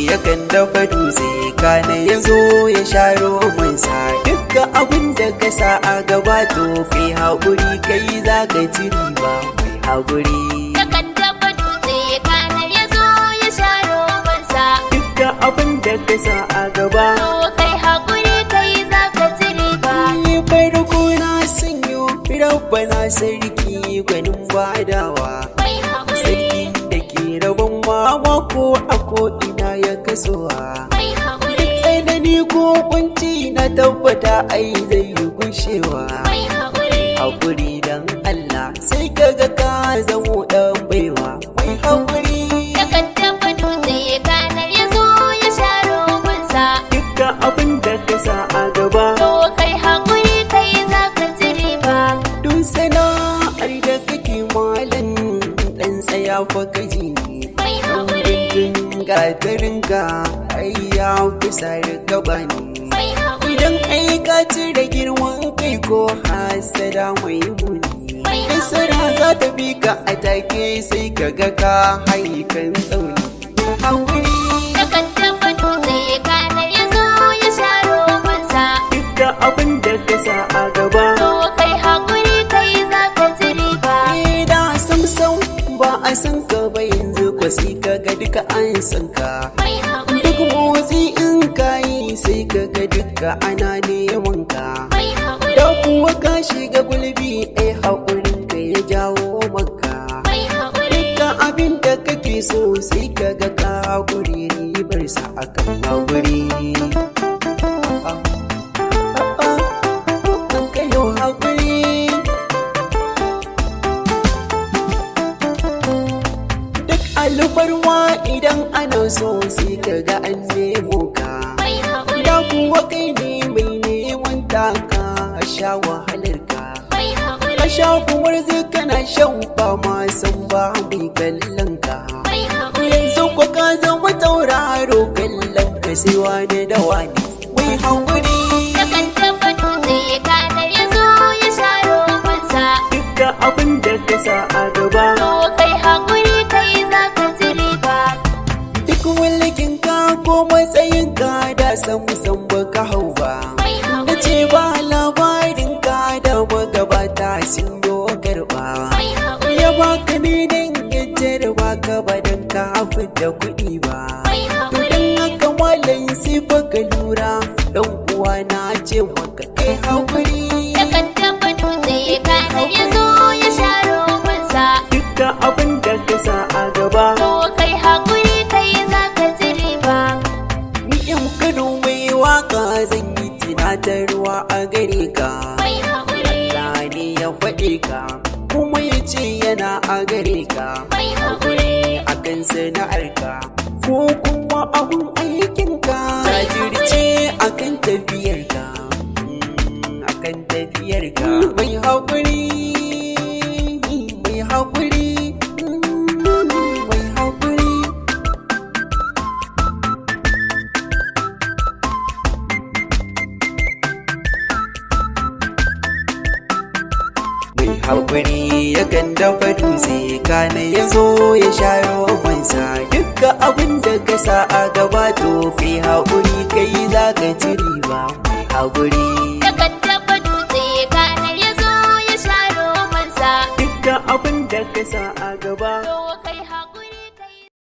yakan dafa dutse, kana ya zo ya sha romansa. Dukkan abin da ka sa a gaba to kai haƙuri, kai za ka ci riba mai haƙuri. Yakan dafa dutse, kana ya zo ya sha romansa. Dukkan abin da ka sa a gaba to kai haƙuri, kai za ka ci riba. Ni farko na sanyo rabbana sarki gwanin badawa. Mai haƙuri, Sarki da ke rabon mama ko a ko'ina ya kasowa. mai haƙuri, Tsanani ko kunci na tabbata ai zai yi gushewa. mai haƙuri. Haƙuri dan Allah sai kaga ka zamo ɗan baiwa. Mai haƙuri Yakan dafa dutse, kana ya zo ya sha romansa. dukkan abin da ka sa a gaba. To kai haƙuri, kai za ka ci riba. Duk sana'ar da kake malam ɗan tsaya fa gaji ne. Mai haƙuri, Gatarinka ai ya kusa gaba ne. mai haƙuri, Idan ai ka cire girman kai ko hasada mai muni, nasara za ta bi ka a take sai ka ga ka haikan tsauni. Haƙuri yakan dafa dutse, kana ya zo ya sha romansa. dukkan abin da ka sa a gaba. To kai haƙuri, kai za ka ci riba. Da samsam ba a san ka ba yanzu ko sai ka ga duka an san ka. Mai haƙuri, Duk motsi in ka yi sai ka ga duka ana neman ka. mai haƙuri, Da kuwa ka shiga gulbi ai haƙurin ka ya jawo maka. mai haƙuri. Dukkan abin da kake so sai ka ga ka haƙuri ribar sa akan haƙuri. An kayo haƙuri. Duk alfarma idan ana so sai ka ga an nemo ka. Mai haƙuri, Da kuwa kai ne mai neman taka a sha wahalar ka. mai haƙuri, Ka sha kumar zai kana shan fama san ba mai kallon ka. mai haƙuri. Yanzu ko ka zama tauraro kallon ka sai wani da wani. Mai haƙuri Yakan dafa dutse, kana ya zo ya sha romansa. dukkan abin da ka sa a gaba. To kai haƙuri, kai za ka ci riba. Duk mulkin ka ko matsayin ka da san baka hau ba. Mai Na haƙuri, ce ba labarin ka da magabata sun yo karɓa. mai haƙuri, Ya baka ne don gajjar baka ba don ka da kuɗi ba. mai To haƙuri. don haka malam sai baka lura dan uwa na ce maka kai haƙuri. Yakan dafa dutse, kana ya zo ya sha romansa. Dukkan abin da ka sa a gaba. To kai haƙuri, kai za ka ci riba. Ni in Kano mai waka zan yi tunatarwa a gare ka. Mai haƙuri, Allah ne ya faɗe ka kuma ya ce yana a gare ka. mai haƙuri, Akan sana'arka ko kuma abun aikinka. Jajirce akan tafiyarka. Akan tafiyarka. Mai haƙuri. Mai haƙuri. Mai haƙuri. Mai haƙuri yakan dafa dutse, kana ya zo ya sha romansa. Dukkan abin da ka sa a gaba to kai haƙuri, kai za ka ci riba. Mai haƙuri yakan dafa dutse, kana ya zo ya sha romansa. dukkan abin da ka sa a gaba. To kai